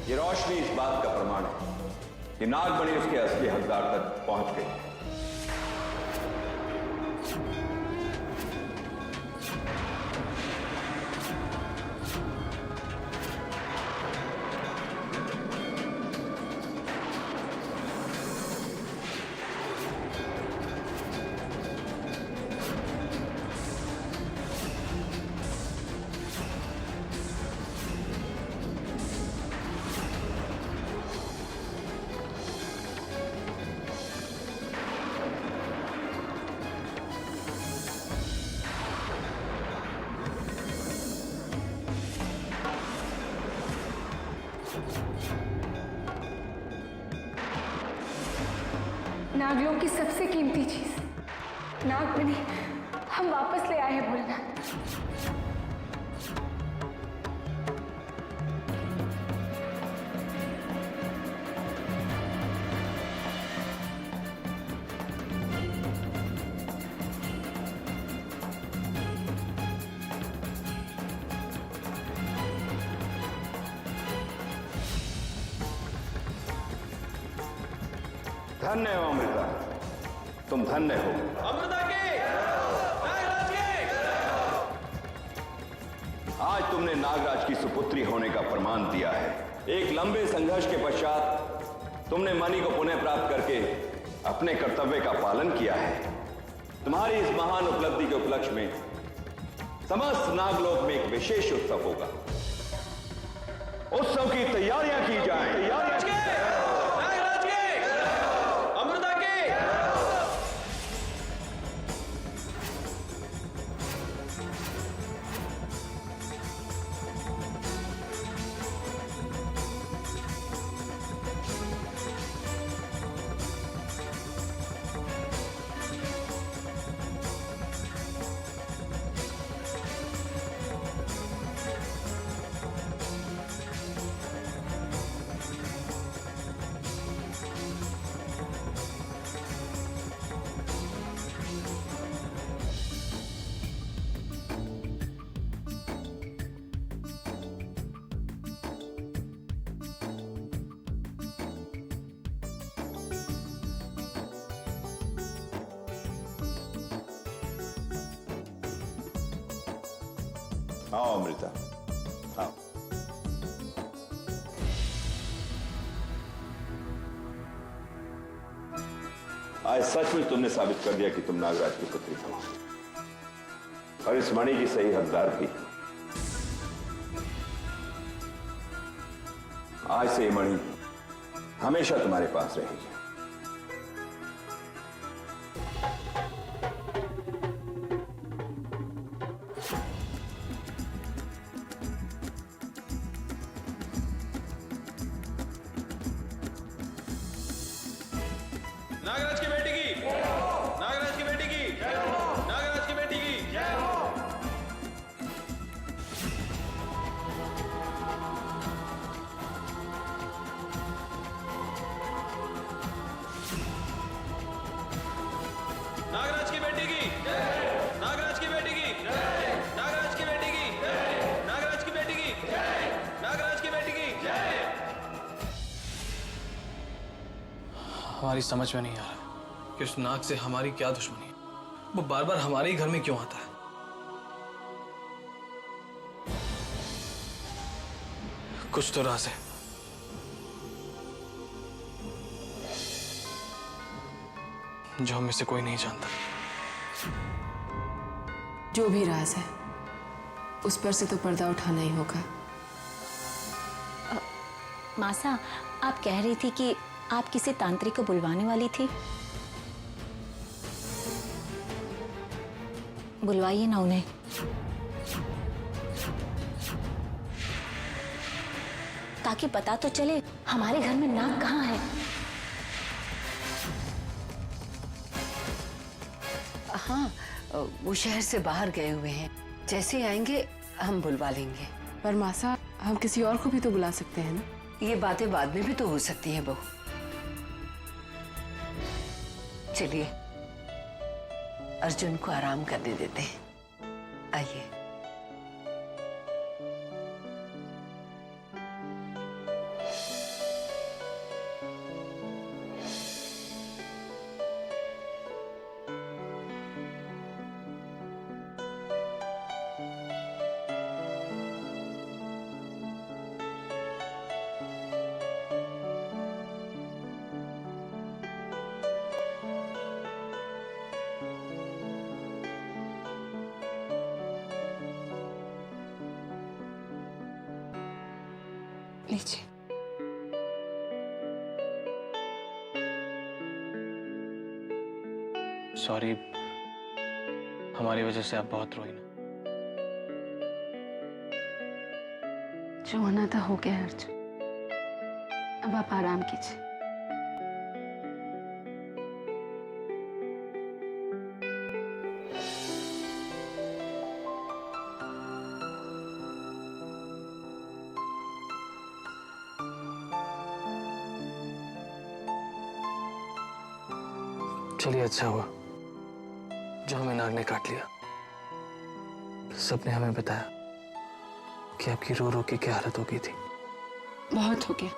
ये रोशनी इस बात का प्रमाण है कि नागमणि उसके असली हकदार तक पहुंच गई है। नागलोक की सबसे कीमती चीज नागमणि हम वापस ले आए हैं भोलेनाथ। धन्य हो अमृता, तुम धन्य हो। अमृता के नागराज के आज तुमने नागराज की सुपुत्री होने का प्रमाण दिया है। एक लंबे संघर्ष के पश्चात तुमने मणि को पुनः प्राप्त करके अपने कर्तव्य का पालन किया है। तुम्हारी इस महान उपलब्धि के उपलक्ष्य में समस्त नागलोक में एक विशेष उत्सव होगा। उत्सव की तैयारियां की जाएं। आओ अमृता, आओ। आज सचमुच तुमने साबित कर दिया कि तुम नागराज की पुत्री हो और इस मणि की सही हकदार भी। आज से ये मणि हमेशा तुम्हारे पास रहेगी। नागराज की बेटी की, नागराज की बेटी की, नागराज की बेटी की जय हो। नागराज की बेटी की, नागराज की बेटी की, नागराज की बेटी की, नागराज की बेटी की, नागराज की बेटी की जय। हमारी समझ में नहीं आ रहा कि उस नाग से हमारी क्या दुश्मनी है। वो बार बार हमारे ही घर में क्यों आता है? कुछ तो राज है। जो हम में से कोई नहीं जानता। जो भी राज है उस पर से तो पर्दा उठाना ही होगा। मासा, आप कह रही थी कि आप किसी तांत्रिक को बुलवाने वाली थी। बुलवाइए ना उन्हें। ताकि पता तो चले हमारे घर में नाग कहाँ है। हाँ, वो शहर से बाहर गए हुए हैं। जैसे ही आएंगे हम बुलवा लेंगे। पर मासा, हम किसी और को भी तो बुला सकते हैं ना। ये बातें बाद में भी तो हो सकती हैं बहू। चलिए अर्जुन को आराम करने देते हैं। आइए। लीजिए। सॉरी, हमारी वजह से आप बहुत रोई ना। जो होना था हो गया अर्जुन, अब आप आराम कीजिए। चलिए, अच्छा हुआ जो हमें नाग ने काट लिया। सबने हमें बताया कि आपकी रो रो के क्या हालत हो गई थी। बहुत हो गया,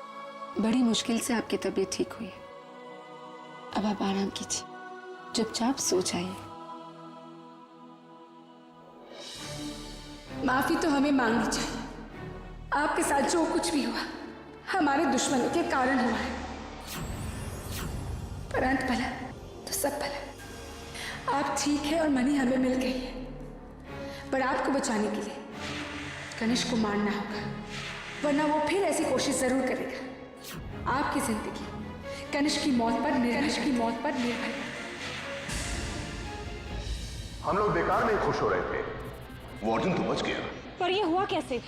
बड़ी मुश्किल से आपकी तबीयत ठीक हुई है। अब आप आराम कीजिए, चुपचाप सो जाइए। माफी तो हमें मांगनी चाहिए। आपके साथ जो कुछ भी हुआ हमारे दुश्मनों के कारण हुआ है, पर अंत भला तो सब भला। आप ठीक है और मनी हमें मिल गई है, पर आपको बचाने के लिए कनिष्क को मारना होगा, वरना वो फिर ऐसी कोशिश जरूर करेगा। आपकी जिंदगी कनिष्क की मौत पर निर्भर है। हम लोग बेकार में खुश हो रहे थे, वो अर्जुन तो बच गया। पर ये हुआ कैसे?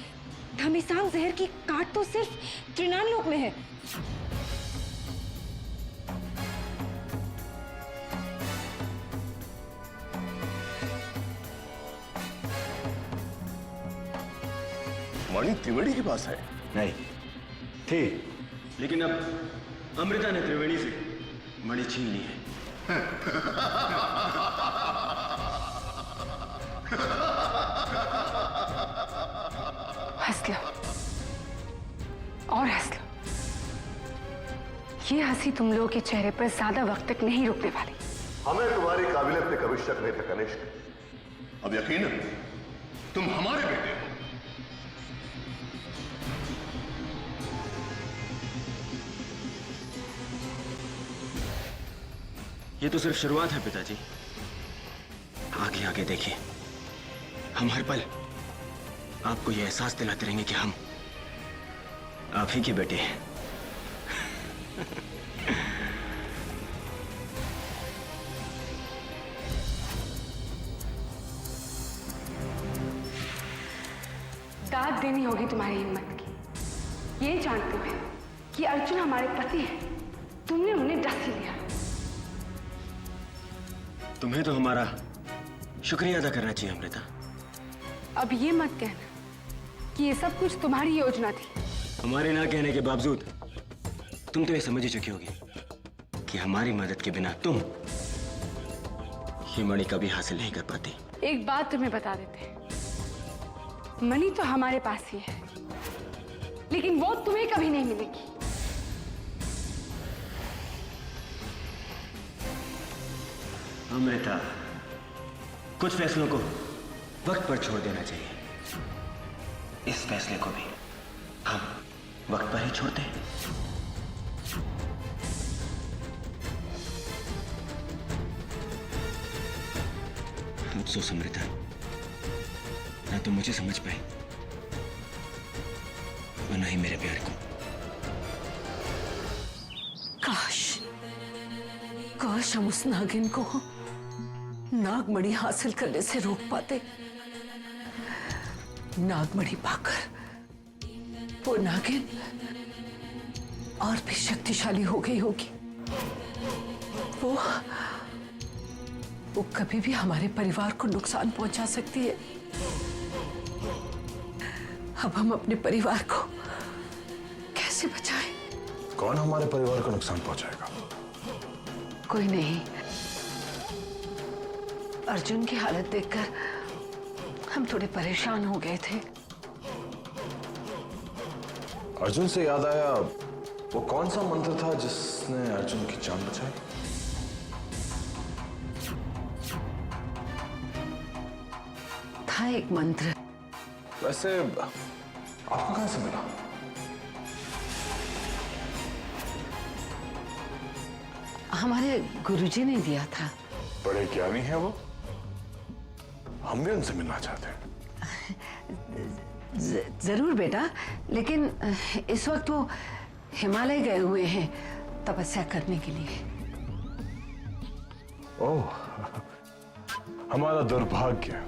घमेसान जहर की काट तो सिर्फ त्रिनान लोक में है। मणि त्रिवेणी के पास है? नहीं थी, लेकिन अब अमृता ने त्रिवेणी से मणि छीन ली है। हंस लो और हंस लो। ये हंसी तुम लोगों के चेहरे पर ज्यादा वक्त तक नहीं रुकने वाली। हमें तुम्हारी काबिलियत पे कभी शक नहीं था कनिष्क। अब यकीनन तुम हमारे बेटे हो। ये तो सिर्फ शुरुआत है पिताजी, आगे आगे देखिए। हम हर पल आपको ये एहसास दिलाते रहेंगे कि हम आप ही के बेटे हैं। दाद देनी होगी तुम्हारी हिम्मत की, ये जानते हुए कि अर्जुन हमारे पति है, तुमने उन्हें डस ही लिया। तुम्हें तो हमारा शुक्रिया अदा करना चाहिए अमृता। अब ये मत कहना कि ये सब कुछ तुम्हारी योजना थी। हमारे ना कहने के बावजूद तुम तो ये समझ ही चुकी होगी कि हमारी मदद के बिना तुम ये मणि कभी हासिल नहीं कर पाती। एक बात तुम्हें बता देते हैं, मणि तो हमारे पास ही है, लेकिन वो तुम्हें कभी नहीं मिलेगी। अमृता, कुछ फैसलों को वक्त पर छोड़ देना चाहिए। इस फैसले को भी हम वक्त पर ही छोड़ते हैं। अफसोस अमृता, ना तो मुझे समझ पाए और ना ही मेरे प्यार को। काश हम उस नागिन को नागमणि हासिल करने से रोक पाते। नागमणि पाकर वो नागिन और भी शक्तिशाली हो गई होगी। वो कभी भी हमारे परिवार को नुकसान पहुंचा सकती है। अब हम अपने परिवार को कैसे बचाएं? कौन हमारे परिवार को नुकसान पहुंचाएगा? कोई नहीं। अर्जुन की हालत देखकर हम थोड़े परेशान हो गए थे। अर्जुन से याद आया, वो कौन सा मंत्र था जिसने अर्जुन की जान बचाई? था एक मंत्र। वैसे आपको कहां से मिला? हमारे गुरुजी ने दिया था। बड़े ज्ञानी है वो, हम भी उनसे मिलना चाहते हैं। जरूर बेटा, लेकिन इस वक्त वो हिमालय गए हुए हैं तपस्या करने के लिए। ओह, हमारा दुर्भाग्य।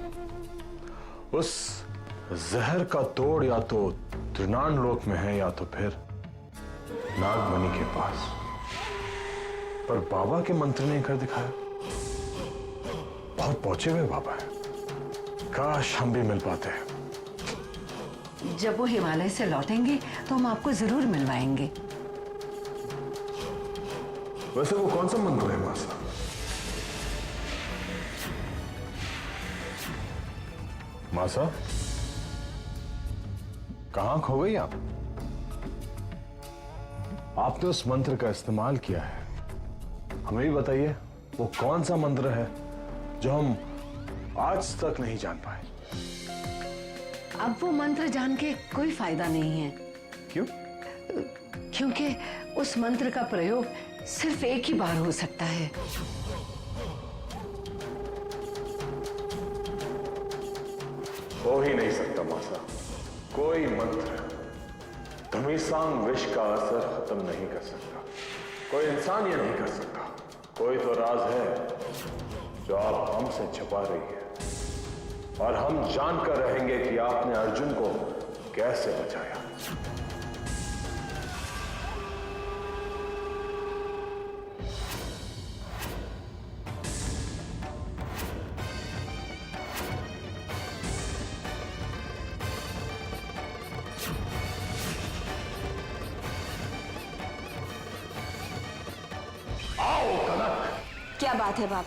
उस जहर का तोड़ या तो त्रिनान लोक में है या तो फिर नागमणि के पास। पर बाबा के मंत्र ने घर दिखाया। बहुत पहुंचे हुए बाबा है, काश हम भी मिल पाते हैं। जब वो हिमालय से लौटेंगे तो हम आपको जरूर मिलवाएंगे। वैसे वो कौन सा मंत्र है मासा? मासा, कहां खो गई आप? आपने उस मंत्र का इस्तेमाल किया है, हमें भी बताइए वो कौन सा मंत्र है जो हम आज तक नहीं जान पाए। अब वो मंत्र जान के कोई फायदा नहीं है। क्यों? क्योंकि उस मंत्र का प्रयोग सिर्फ एक ही बार हो सकता है। हो ही नहीं सकता मासा। कोई मंत्र घमीसांग विष का असर खत्म नहीं कर सकता। कोई इंसान ये नहीं कर सकता। कोई तो राज है जो आप हमसे छुपा रही है, और हम जानकर रहेंगे कि आपने अर्जुन को कैसे बचाया। क्या बात है बाप,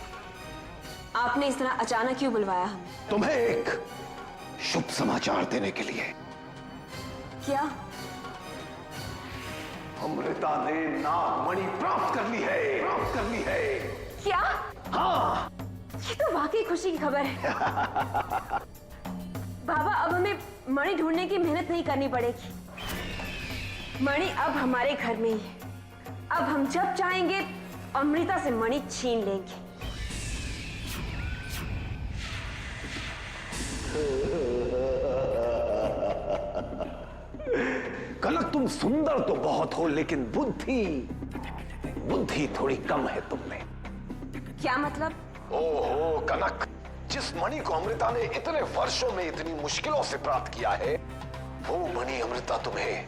आपने इस तरह अचानक क्यों बुलवाया हमें? तुम्हें एक शुभ समाचार देने के लिए। क्या? अमृता ने नागमणि प्राप्त कर ली है। प्राप्त कर ली है। क्या? हाँ, ये तो वाकई खुशी की खबर है। बाबा, अब हमें मणि ढूंढने की मेहनत नहीं करनी पड़ेगी। मणि अब हमारे घर में ही है। अब हम जब चाहेंगे अमृता से मणि छीन लेंगे। कनक, तुम सुंदर तो बहुत हो, लेकिन बुद्धि थोड़ी कम है तुम में। क्या मतलब? ओहो कनक, जिस मणि को अमृता ने इतने वर्षों में इतनी मुश्किलों से प्राप्त किया है, वो मणि अमृता तुम्हें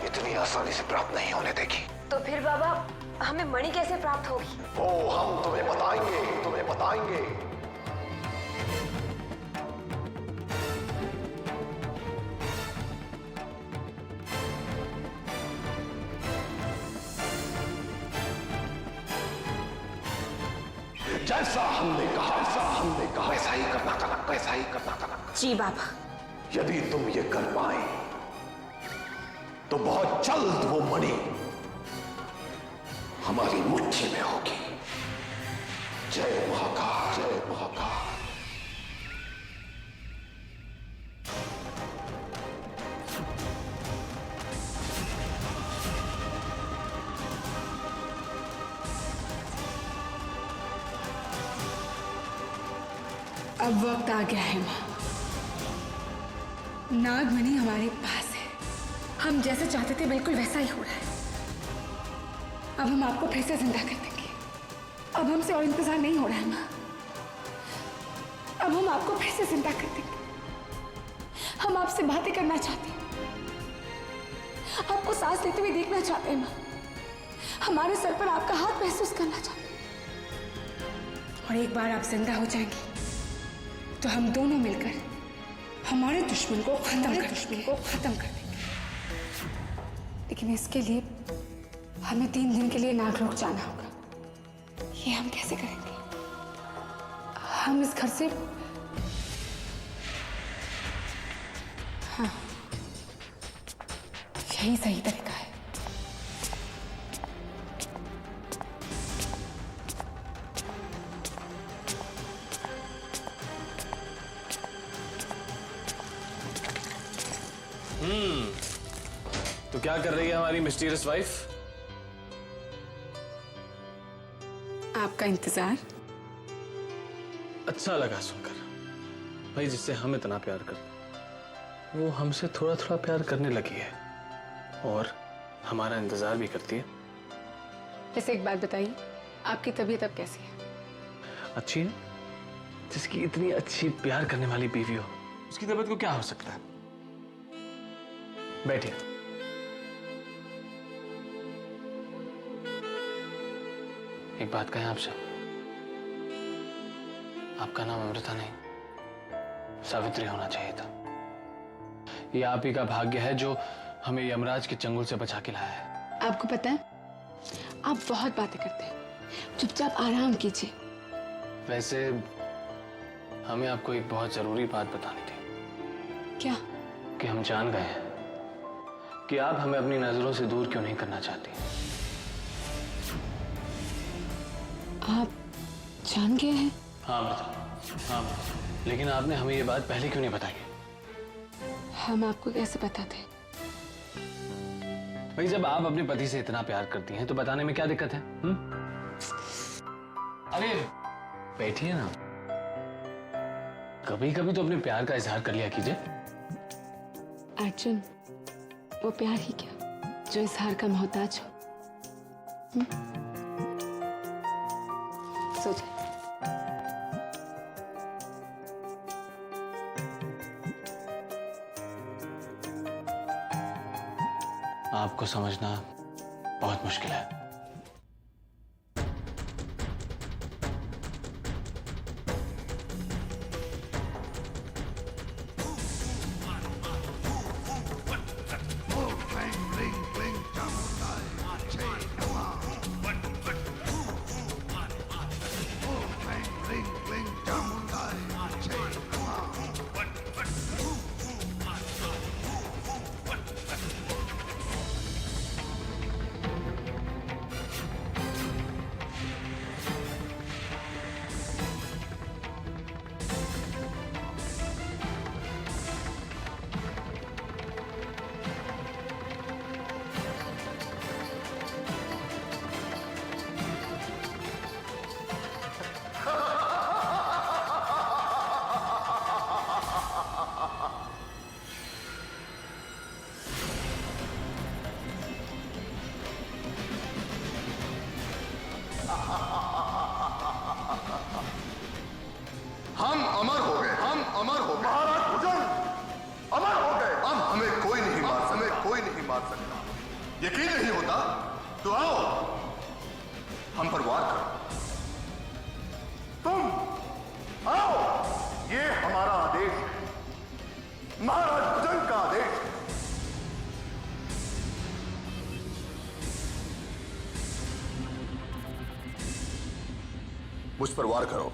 इतनी आसानी से प्राप्त नहीं होने देगी। तो फिर बाबा, हमें मणि कैसे प्राप्त होगी? वो हम तुम्हें बताएंगे, तुम्हें बताएंगे। जैसा हमने कहा वैसा ही करना कनक, वैसा ही करना कनक। जी बाबा। यदि तुम ये कर पाए तो बहुत जल्द वो मणि हमारी मुट्ठी में होगी। जय महाकाल, जय महाकाल। अब वक्त आ गया है माँ। नागमणि हमारे पास है। हम जैसे चाहते थे बिल्कुल वैसा ही हो रहा है। अब हम आपको फिर से जिंदा कर देंगे। अब हमसे और इंतजार नहीं हो रहा है माँ। अब हम आपको फिर से जिंदा कर देंगे। हम आपसे बातें करना चाहते हैं, आपको सांस लेते हुए देखना चाहते हैं माँ। हमारे सर पर आपका हाथ महसूस करना चाहते हैं। और एक बार आप जिंदा हो जाएंगे तो हम दोनों मिलकर हमारे दुश्मन को खत्म कर देंगे। लेकिन इसके लिए हमें 3 दिन के लिए नागलोक जाना होगा। ये हम कैसे करेंगे? हम इस घर से, हाँ, यही सही तरीका है। तो क्या कर रही है हमारी मिस्टीरियस वाइफ? आपका इंतजार। अच्छा लगा सुनकर, भाई जिससे हम इतना प्यार करते हैं वो हमसे थोड़ा थोड़ा प्यार करने लगी है और हमारा इंतजार भी करती है। वैसे एक बात बताइए, आपकी तबीयत अब कैसी है? अच्छी है। जिसकी इतनी अच्छी प्यार करने वाली बीवी हो, उसकी तबीयत को क्या हो सकता है? बैठिए। एक बात कहें आपसे, आपका नाम अमृता नहीं सावित्री होना चाहिए था। ये आप ही का भाग्य है जो हमें यमराज के चंगुल से बचा के लाया है। आपको पता है, आप बहुत बातें करते हैं, चुपचाप आराम कीजिए। वैसे हमें आपको एक बहुत जरूरी बात बतानी थी। क्या? कि हम जान गए हैं कि आप हमें अपनी नजरों से दूर क्यों नहीं करना चाहती। आप जान गए हैं? हाँ अमृता, हाँ अमृता। लेकिन आपने हमें ये बात पहले क्यों नहीं बताई? हम आपको कैसे बताते? भाई जब आप अपने पति से इतना प्यार करती हैं तो बताने में क्या दिक्कत है? अरे बैठिए ना, कभी कभी तो अपने प्यार का इजहार कर लिया कीजिए। अर्जुन, वो प्यार ही क्या जो इजहार का मोहताज हो। सो जाए। आपको समझना बहुत मुश्किल है। हम अमर हो गए, हम अमर हो गए। महाराज भुजंग अमर हो गए। अब हमें कोई नहीं मार सकता, हमें कोई नहीं मार सकता। यकीन नहीं होता तो आओ हम पर वार करो। तुम आओ, ये हमारा आदेश है, महाराज भुजंग का आदेश है। मुझ पर वार करो।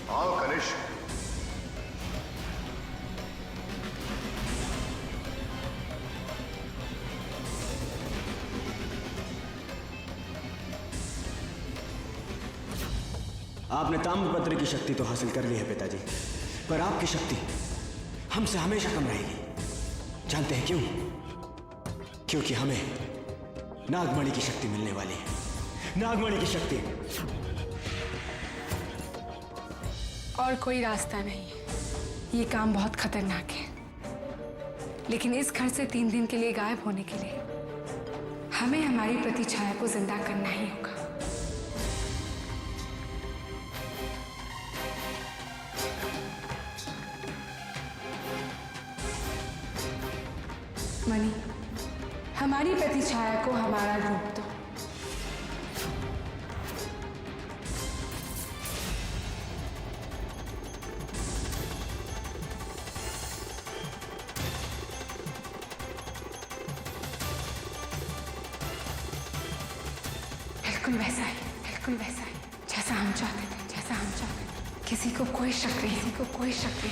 आओ कनिष्क। आपने ताम्रपत्र की शक्ति तो हासिल कर ली है पिताजी, पर आपकी शक्ति हमसे हमेशा कम रहेगी। जानते हैं क्यों? क्योंकि हमें नागमणि की शक्ति मिलने वाली है। नागमणि की शक्ति। और कोई रास्ता नहीं है, ये काम बहुत खतरनाक है। लेकिन इस घर से 3 दिन के लिए गायब होने के लिए हमें हमारी प्रतिछाया को जिंदा करना ही होगा। मणि, हमारी प्रतिछाया को हमारा रूप दो। बिल्कुल वैसा ही, बिल्कुल वैसा ही, जैसा हम चाहते थे, जैसा हम चाहते थे। किसी को कोई शक नहीं, किसी को कोई शक नहीं।